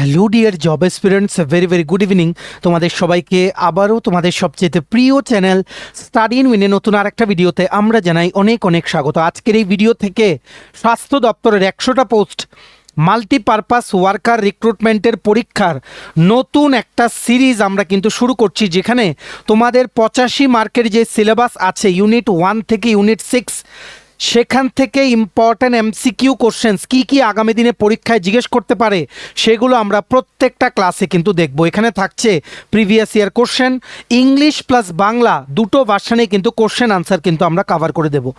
Hello dear job aspirants, very good evening. তোমাদের সবাইকে আবারও তোমাদের সবচেয়ে প্রিয় চ্যানেল স্টাডি ইন উইনে নতুন আর একটা ভিডিওতে আমরা জানাই অনেক অনেক স্বাগত। আজকের এই ভিডিও থেকে স্বাস্থ্য দপ্তরের 100টা পোস্ট মাল্টিপারপাস ওয়ার্কার রিক্রুটমেন্টের পরীক্ষার নতুন একটা সিরিজ আমরা কিন্তু শুরু করছি, যেখানে তোমাদের 85 মার্কের যে সিলেবাস আছে ইউনিট 1 থেকে ইউনিট 6, সেখান থেকে ইম্পর্ট্যান্ট এমসিকিউ কোশ্চেন্স কী কী আগামী দিনে পরীক্ষায় জিজ্ঞেস করতে পারে সেগুলো আমরা প্রত্যেকটা ক্লাসে কিন্তু দেখব। এখানে থাকছে previous year question, English plus Bangla দুটো ভার্সানে কিন্তু কোশ্চেন আনসার কিন্তু আমরা কভার করে দেবো।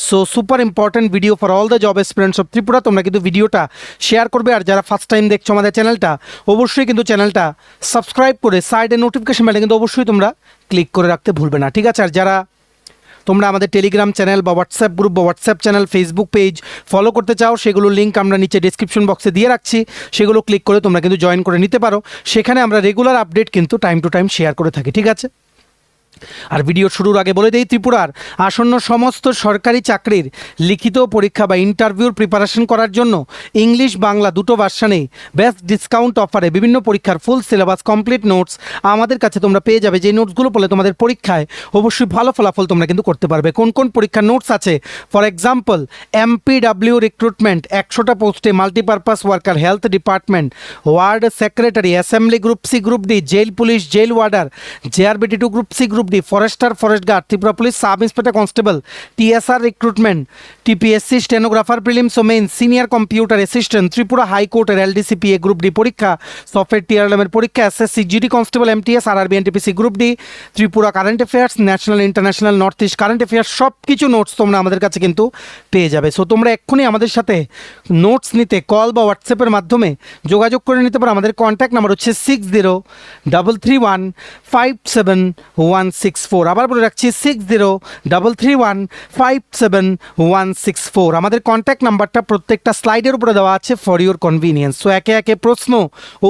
So super important video for all the job aspirants of Tripura. তোমরা কিন্তু ভিডিওটা শেয়ার করবে, আর যারা ফার্স্ট টাইম দেখছো আমাদের চ্যানেলটা, অবশ্যই কিন্তু চ্যানেলটা সাবস্ক্রাইব করে সাইডে নোটিফিকেশন বেলটা কিন্তু অবশ্যই তোমরা ক্লিক করে রাখতে ভুলবে না, ঠিক আছে? আর যারা তোমরা আমাদের টেলিগ্রাম চ্যানেল বা হোয়াটসঅ্যাপ গ্রুপ বা WhatsApp channel, Facebook page follow করতে চাও, সেগুলোর লিঙ্ক আমরা নিচে ডিসক্রিপশন বক্সে দিয়ে রাখছি, সেগুলো ক্লিক করে তোমরা কিন্তু জয়েন করে নিতে পারো। সেখানে আমরা রেগুলার আপডেট কিন্তু টাইম টু টাইম শেয়ার করে থাকি, ঠিক আছে? আর ভিডিও শুরুর আগে বলে দেই, ত্রিপুরার আসন্ন সমস্ত সরকারি চাকরির লিখিত পরীক্ষা বা ইন্টারভিউর প্রিপারেশন করার জন্য ইংলিশ বাংলা দুটো ভার্সানেই বেস্ট ডিসকাউন্ট অফারে বিভিন্ন পরীক্ষার ফুল সিলেবাস কমপ্লিট নোটস আমাদের কাছে তোমরা পেয়ে যাবে। যে নোটসগুলো পড়লে তোমাদের পরীক্ষায় অবশ্যই ভালো ফলাফল তোমরা কিন্তু করতে পারবে। কোন কোন পরীক্ষার নোটস আছে? ফর এক্সাম্পল, MPW রিক্রুটমেন্ট 100টা পোস্টে multipurpose worker, health department, ward secretary, assembly group C group D, jail police jail warder, JRBT2 group C group D, forester forest guard, Tripura police sub inspector constable, TSR recruitment, TPSC stenographer prelims ও main, senior computer assistant, Tripura হাইকোর্টের LDCPA group D পরীক্ষা, software TRLM-এর পরীক্ষা, SSC GD constable, MTS RRB NTPC group D, Tripura current affairs, national international north east current affairs, সব কিছু notes তোমরা আমাদের কাছে কিন্তু পেয়ে যাবে। সো তোমরা এক্ষুনি আমাদের সাথে নোটস নিতে কল বা হোয়াটসঅ্যাপের মাধ্যমে যোগাযোগ করে নিতে পারো। আমাদের কন্ট্যাক্ট নাম্বার হচ্ছে 6033157164। আবার বলে রাখছি 6033157164। আমাদের কন্ট্যাক্ট নাম্বারটা প্রত্যেকটা স্লাইডের উপরে দেওয়া আছে ফর ইউর কনভিনিয়েন্স। সো একে একে প্রশ্ন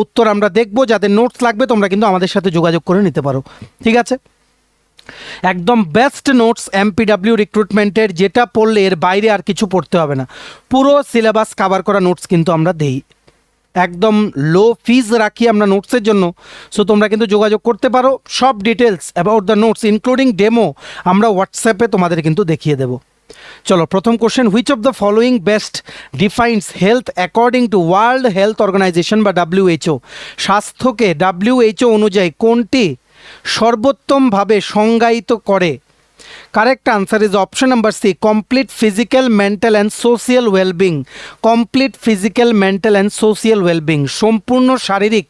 উত্তর আমরা দেখব। যাদের নোটস লাগবে তোমরা কিন্তু আমাদের সাথে যোগাযোগ করে নিতে পারো, ঠিক আছে? একদম বেস্ট নোটস MPW রিক্রুটমেন্টের, যেটা পড়লে এর বাইরে আর কিছু পড়তে হবে না। পুরো সিলেবাস কভার করা নোটস কিন্তু আমরা দেই, একদম লো ফিজ রাখি আমরা নোটসের জন্য। সো তোমরা কিন্তু যোগাযোগ করতে পারো। সব details about the notes including demo আমরা হোয়াটসঅ্যাপে তোমাদের কিন্তু দেখিয়ে দেবো। চলো, প্রথম question, which of the following best defines health according to world health organisation বা WHO? স্বাস্থ্যকে WHO অনুযায়ী কোনটি সর্বোত্তমভাবে সংজ্ঞায়িত করে? Correct answer is option number C, complete physical mental and social wellbeing. Complete physical mental and social wellbeing, সম্পূর্ণ শারীরিক,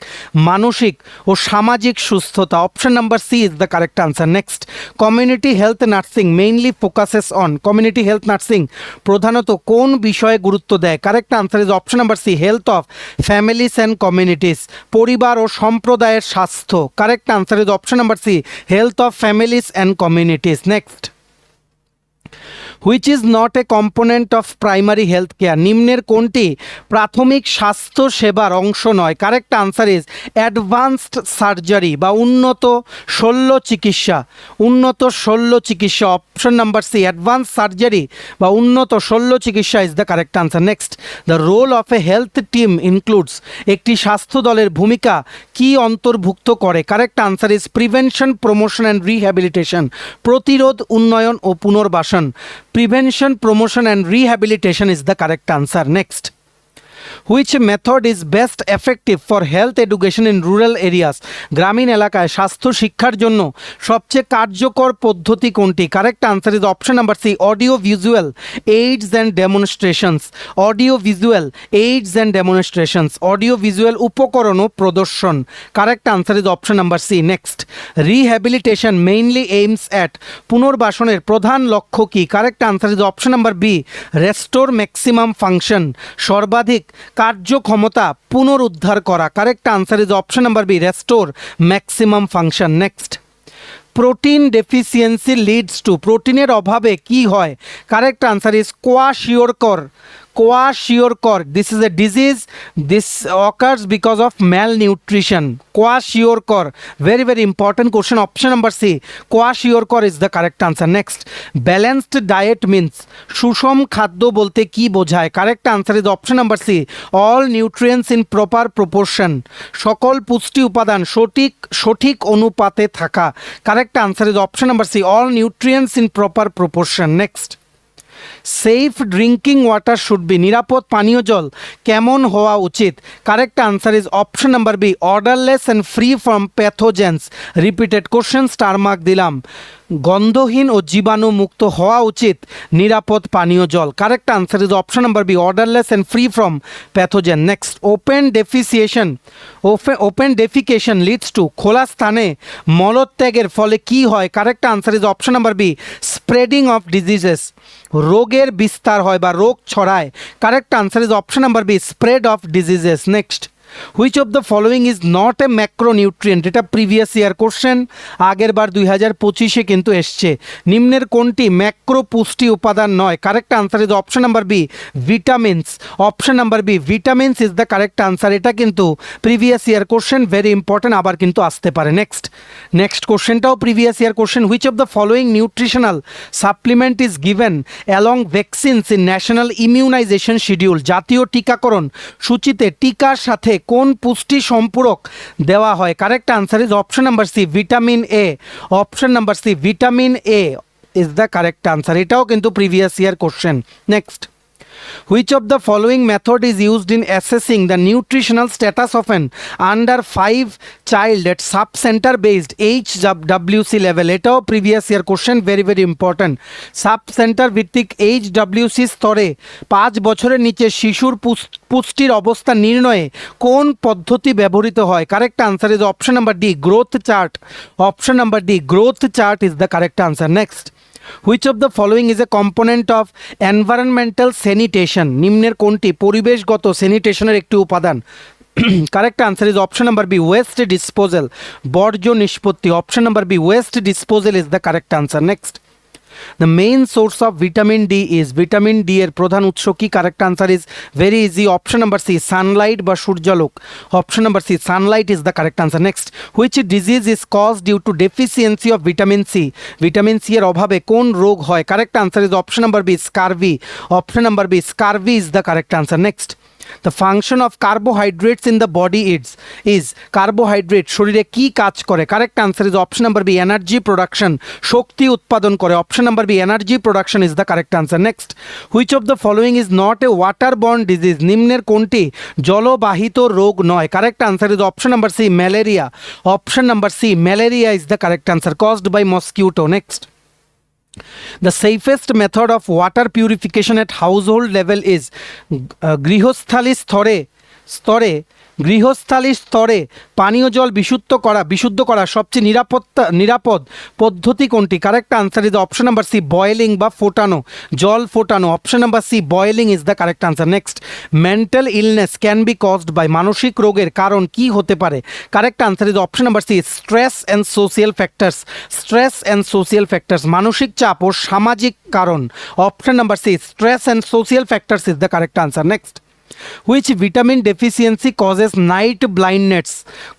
মানসিক ও সামাজিক সুস্থতা। Option number C is the correct answer. Next, community health nursing mainly focuses on. Community health nursing প্রধানত কোন বিষয়ে গুরুত্ব দেয়? Correct answer is option number C, health of families and communities, পরিবার ও সম্প্রদায়ের স্বাস্থ্য। Correct answer is option number C, health of families and communities. Next, which is not a component of primary health care? নিম্নের কোনটি প্রাথমিক স্বাস্থ্য সেবার অংশ নয়? Correct answer is advanced surgery বা উন্নত শল্য চিকিৎসা। উন্নত শল্য চিকিৎসা, option number C, advance surgery বা উন্নত শল্য চিকিৎসা is the correct answer. Next, the role of a health team includes, একটি স্বাস্থ্য দলের ভূমিকা কি অন্তর্ভুক্ত করে? Correct answer is prevention, promotion and rehabilitation, প্রতিরোধ, উন্নয়ন ও পুনর্বাসন। Prevention, promotion and rehabilitation is the correct answer. Next, which method is best effective for health education in rural areas? গ্রামীণ এলাকায় স্বাস্থ্য শিক্ষার জন্য সবচেয়ে কার্যকর পদ্ধতি কোনটি? Correct answer is option number C, audio visual aids and demonstrations. Audio visual aids and demonstrations, audio visual উপকরণ ও প্রদর্শন। Correct answer is option number C. Next, rehabilitation mainly aims at, পুনর্বাসনের প্রধান লক্ষ্য কি? Correct answer is option number B, restore maximum function, সর্বাধিক কার্যক্ষমতা পুনরুদ্ধার করা। Correct answer is option number B, restore maximum function. Next, protein deficiency leads to, প্রোটিনের অভাবে কি হয়? Correct answer is kwashiorkor. Kwashiorkor, this is a disease. This occurs because of malnutrition. Kwashiorkor, very very important question. Option number C, Kwashiorkor is the correct answer. Next, balanced diet means সুষম খাদ্য বলতে কি বোঝায়? Correct answer is option number C, all nutrients in proper proportion. সকল পুষ্টি উপাদান সঠিক অনুপাতে থাকা। Correct answer is option number C, all nutrients in proper proportion. Next, safe drinking water should be, নিরাপদ পানীয় জল কেমন হওয়া উচিত? Correct answer is option number B, odourless and free from pathogens. Repeated question, star mark দিলাম। গন্ধহীন ও জীবাণু মুক্ত হওয়া উচিত নিরাপদ পানীয় জল। Correct answer is option number B, odourless and free from pathogen. Next, open defecation leads to, খোলা স্থানে মলত্যাগের ফলে কি হয়? Correct answer is option number B, spreading of diseases, রোগের বিস্তার হয় বা রোগ ছড়ায়। Correct answer is option number B, spread of diseases. Next, which of the following is not a macronutrient? এটা প্রিভিয়াস ইয়ার কোশ্চেন, আগের বার 2025-এ কিন্তু এসছে। নিম্নের কোনটি ম্যাক্রো পুষ্টি উপাদান নয়? Correct answer is option number B, vitamins. Option number B, vitamins is the correct answer. এটা কিন্তু previous year question, very important, আবার কিন্তু আসতে পারে। নেক্সট কোশ্চেনটাও previous year question, which of the following nutritional supplement is given along vaccines in national immunisation schedule? জাতীয় টিকাকরণ সূচিতে টিকার সাথে কোন পুষ্টি সম্পূরক দেওয়া হয়? Correct answer is option number C, vitamin A. Option number C, vitamin A is the correct answer. এটাও কিন্তু previous year question. Next, which of the following method is used in assessing the nutritional status of an under 5 child at sub center based HWC level? এটাও previous year question, very very important. Sub centre ভিত্তিক HWC স্তরে 5 বছরের নিচে শিশুর পুষ্টির অবস্থা নির্ণয়ে কোন পদ্ধতি ব্যবহৃত হয়? Correct answer is option number D, growth chart. Option number D, growth chart is the correct answer. Next, which of the following is a component of environmental sanitation? নিম্নের কোনটি পরিবেশগত স্যানিটেশনের একটি উপাদান? Correct answer is option number B, waste disposal, বর্জ্য নিষ্পত্তি। Option number B, waste disposal is the correct answer. Next, the main source of vitamin D is, vitamin D এর প্রধান উৎস কি? Correct answer is very easy, option number C, sunlight বা সূর্যালোক। Option number C, sunlight is the correct answer. Next, which disease is cause due to deficiency of vitamin C? Vitamin C এর অভাবে কোন রোগ হয়? Correct answer is option number B, scurvy. Option number B, scurvy is the correct answer. Next, the function of carbohydrates in the body is carbohydrate শরীরে কি কাজ করে? Correct answer is option number B, energy production, শক্তি উৎপাদন করে। Option number B, energy production is the correct answer. Next, which of the following is not a water borne disease? নিম্নের কোনটি জলবাহিত রোগ নয়? Correct answer is option number C, malaria. Option number C, malaria is the correct answer, caused by mosquito. Next, the safest method of water purification at household level is গৃহস্থালী স্তরে পানীয় জল বিশুদ্ধ করা সবচেয়ে নিরাপদ পদ্ধতি কোনটি? Correct answer is option number C, boiling বা ফোটানো, জল ফোটানো। Option number C, boiling is the correct answer. Next, mental illness can be caused by, মানসিক রোগের কারণ কি হতে পারে? Correct answer is option number C, stress and social factors. Stress and social factors, মানসিক চাপ ও সামাজিক কারণ। Option number C, stress and social factors is the correct answer. Next, which vitamin deficiency causes night blindness?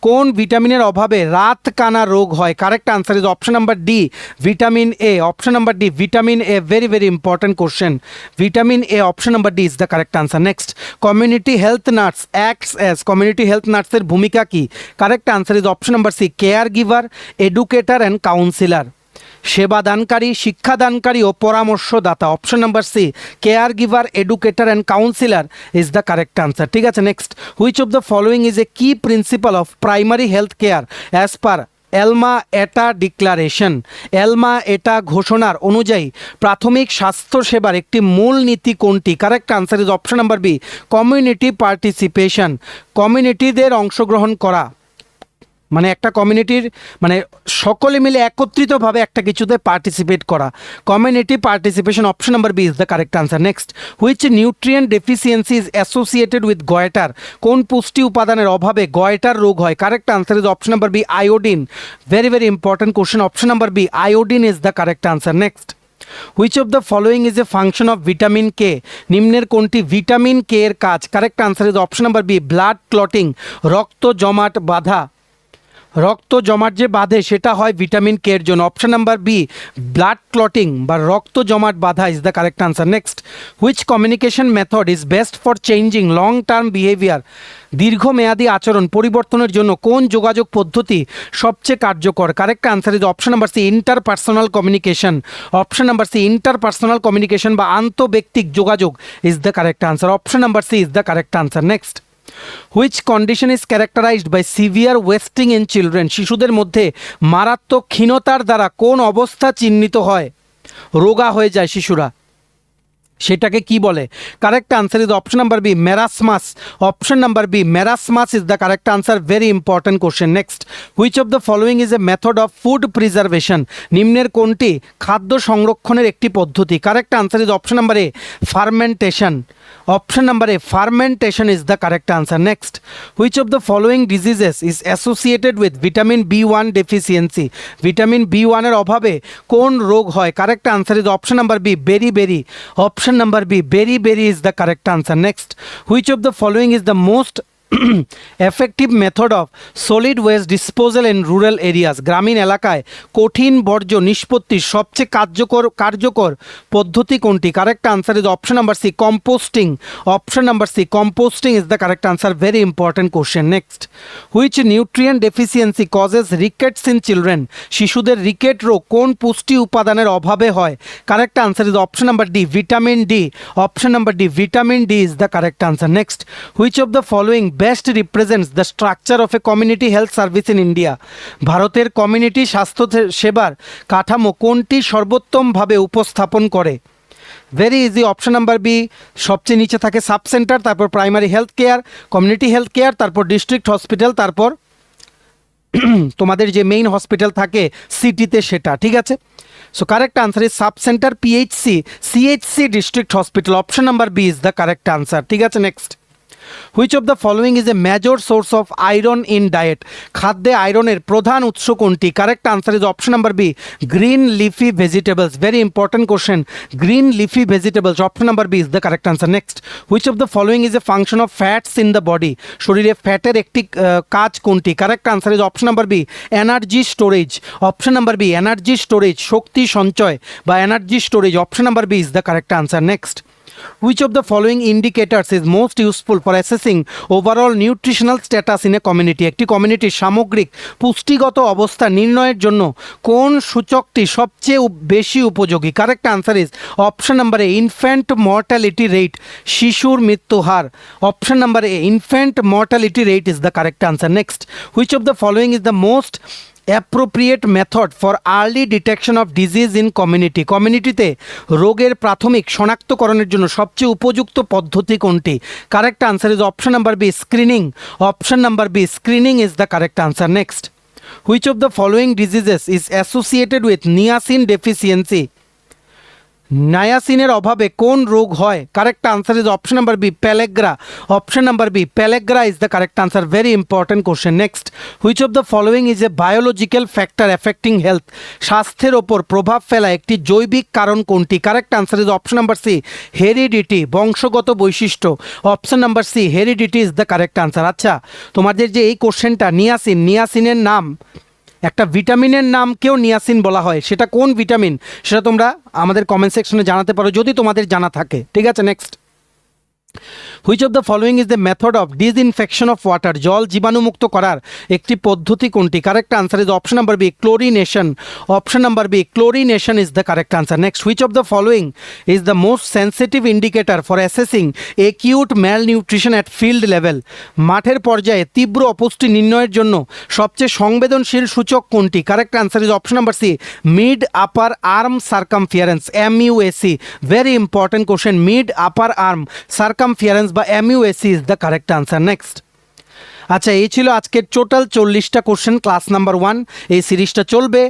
কোন ভিটামিনের অভাবে রাত কানা রোগ হয়? Correct answer is option number D, vitamin A. Option number D, vitamin A, very very important question. Vitamin A, option number D is the correct answer. Next, community health nurse acts as, community health নার্সের ভূমিকা কি? Correct answer is option number C, care giver, educator and counsellor. সেবাদানকারী, শিক্ষাদানকারী ও পরামর্শদাতা। Option number C, care giver, educator and counsellor is the correct answer. ঠিক আছে। Next, which of the following is a key principle of primary health care as per Alma Ata declaration? এলমা এটা ঘোষণার অনুযায়ী প্রাথমিক স্বাস্থ্যসেবার একটি মূল নীতি কোনটি? Correct answer is option number B, community participation, কমিউনিটিদের অংশগ্রহণ করা। মানে একটা কমিউনিটির মানে সকলে মিলে একত্রিতভাবে একটা কিছুতে পার্টিসিপেট করা, community participation. Option number B is the correct answer. Next, which nutrient deficiency is associated with goitre? কোন পুষ্টি উপাদানের অভাবে গয়টার রোগ হয়? Correct answer is option number B, iodine. Very very important question. Option number B, iodine is the correct answer. Next, which of the following is a function of vitamin K, নিম্নের কোনটি vitamin K এর কাজ? Correct answer is option number B blood clotting, রক্ত জমাট বাঁধা। রক্ত জমাট যে বাঁধে সেটা হয় ভিটামিন কে এর জন্য। Option number B blood clotting বা রক্ত জমাট বাঁধা is the correct answer. Next, which communication method is best for changing long term behaviour, দীর্ঘমেয়াদী আচরণ পরিবর্তনের জন্য কোন যোগাযোগ পদ্ধতি সবচেয়ে কার্যকর? Correct answer is option number C interpersonal communication. Option number C interpersonal communication বা আন্তঃব্যক্তিক যোগাযোগ is the correct answer. Option number C is the correct answer. Next, which condition is characterised by severe wasting in children, শিশুদের মধ্যে মারাত্মক ক্ষীণতার দ্বারা কোন অবস্থা চিহ্নিত হয়? রোগা হয়ে যায় শিশুরা, সেটাকে কি বলে? Correct answer is option number B marasmus. Option number B marasmus is the correct answer. Very important question. Next, which of the following is a method of food preservation, নিম্নের কোনটি খাদ্য সংরক্ষণের একটি পদ্ধতি? Correct answer is option number A fermentation. Option number A fermentation is the correct answer. Next, which of the following diseases is associated with vitamin B one deficiency, vitamin B one এর অভাবে কোন রোগ হয়? Correct answer is option number B beri. Option number B beri is the correct answer. Next, which of the following is the most effective method of solid waste disposal in rural areas, গ্রামীণ এলাকায় কঠিন বর্জ্য নিষ্পত্তির সবচেয়ে কার্যকর পদ্ধতি কোনটি? Correct answer is option number C composting. Option number C composting is the correct answer. Very important question. Next, which nutrient deficiency causes rickets in children, শিশুদের রিকেট রোগ কোন পুষ্টি উপাদানের অভাবে হয়? Correct answer is option number D vitamin D. Option number D vitamin D is the correct answer. Next, which of the following best represents the structure of a community health service in India, ভারতের community স্বাস্থ্য সেবার কাঠামো কোনটি সর্বোত্তমভাবে উপস্থাপন করে? Very easy. Option number B সবচেয়ে নিচে থাকে সাব সেন্টার, তারপর primary health care, community health care, তারপর ডিস্ট্রিক্ট হসপিটাল, তারপর তোমাদের যে মেইন হসপিটাল থাকে সিটিতে সেটা। ঠিক আছে, so correct answer is sub centre, CHC district hospital. Option number B is the correct answer. ঠিক আছে, next, which of the following is a major source of iron in diet, খাদ্যে আয়রনের প্রধান উৎস কোনটি? Correct answer is option number B green leafy vegetables. Very important question, green leafy vegetables. Option number B is the correct answer. Next, which of the following is a function of fats in the body, শরীরে ফ্যাটের একটি কাজ কোনটি? Correct answer is option number B energy storage. Option number B energy storage, শক্তি সঞ্চয় বা energy storage. Option number B is the correct answer. Next, which of the following indicators is most useful for assessing overall nutritional status in a community, একটি কমিউনিটির সামগ্রিক পুষ্টিগত অবস্থা নির্ণয়ের জন্য কোন সূচকটি সবচেয়ে বেশি উপযোগী? Correct answer is option number A infant mortality rate, শিশুর মৃত্যু হার। Option number A infant mortality rate is the correct answer. Next, which of the following is the most appropriate method for early detection of disease in community, কমিউনিটিতে রোগের প্রাথমিক শনাক্তকরণের জন্য সবচেয়ে উপযুক্ত পদ্ধতি কোনটি? Correct answer is option number B screening. Option number B screening is the correct answer. Next, which of the following diseases is associated with niacin deficiency, নায়াসিনের অভাবে কোন রোগ হয়? Correct answer is option number B pellagra. Option number B pellagra is the correct answer. Very important question. Next, which of the following is a biological factor affecting health, স্বাস্থ্যের ওপর প্রভাব ফেলা একটি জৈবিক কারণ কোনটি? Correct answer is option number C heredity, বংশগত বৈশিষ্ট্য। Option number C heredity is the correct answer. আচ্ছা, তোমাদের যে এই কোশ্চেনটা নিয়াসিনের নাম, একটা ভিটামিনের নামকেও নিয়াসিন বলা হয়, সেটা কোন ভিটামিন সেটা তোমরা আমাদের কমেন্ট সেকশনে জানাতে পারো যদি তোমাদের জানা থাকে। ঠিক আছে, next, which of the following is the method of disinfection of water, জল জীবাণুমুক্ত করার একটি পদ্ধতি কোনটি? Correct answer is option number B chlorination. Option number B chlorination is the correct answer. Next, which of the following is the most sensitive indicator for assessing acute malnutrition at field level, মাঠের পর্যায়ে তীব্র অপুষ্টি নির্ণয়ের জন্য সবচেয়ে সংবেদনশীল সূচক কোনটি? Correct answer is option number C mid upper arm circumference, MUAC। Very important question, mid upper arm circumference বা MUAC is the correct answer. Next, আচ্ছা, এই ছিল আজকের টোটাল 40টা কোশ্চেন ক্লাস নাম্বার 1। এই সিরিজটা চলবে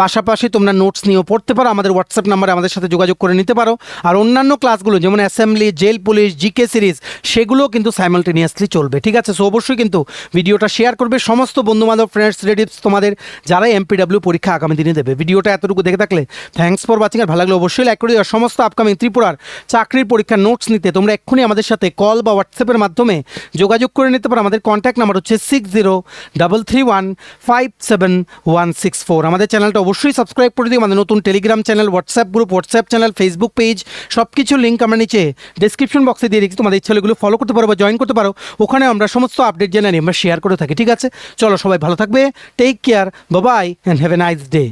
পাশাপাশি তোমরা নোটস নিয়েও পড়তে পারো, আমাদের হোয়াটসঅ্যাপ নাম্বারে আমাদের সাথে যোগাযোগ করে নিতে পারো। আর অন্যান্য ক্লাসগুলো যেমন assembly, jail police, GK series সেগুলো কিন্তু সাইমালটেনিয়াসলি চলবে, ঠিক আছে? সো অবশ্যই কিন্তু ভিডিওটা শেয়ার করবে সমস্ত বন্ধুবান্ধব, ফ্রেন্ডস, রিলেটিভস তোমাদের যারা এমপিডব্লিউ পরীক্ষা আগামী দিনে দেবে। ভিডিওটা এতটুকু দেখে থাকলে থ্যাঙ্কস ফর ওয়াচিং, আর ভালো লাগলে অবশ্যই লাইক করে দিও। আর সমস্ত আপকামিং ত্রিপুরার চাকরির পরীক্ষার নোটস নিতে তোমরা এক্ষুনি আমাদের সাথে কল বা হোয়াটসঅ্যাপের মাধ্যমে যোগাযোগ করে নিতে পারো। আমাদের কন্ট্যাক্ট নাম্বার হচ্ছে 6033157164। আমাদের চ্যানেলটা অবশ্যই সাবস্ক্রাইব করে দিও। আমাদের নতুন Telegram channel, WhatsApp group, WhatsApp channel, Facebook page সব কিছুর লিঙ্ক আমরা নিচে ডেসক্রিপশন বক্সে দিয়ে রেখেছি। তোমাদের ইচ্ছা হলে এগুলো ফলো করতে পারো বা জয়েন করতে পারো, ওখানে আমরা সমস্ত আপডেট জেনে আমরা শেয়ার করে থাকি, ঠিক আছে? চলো সবাই ভালো থাকবে, take care, bye and have a nice day.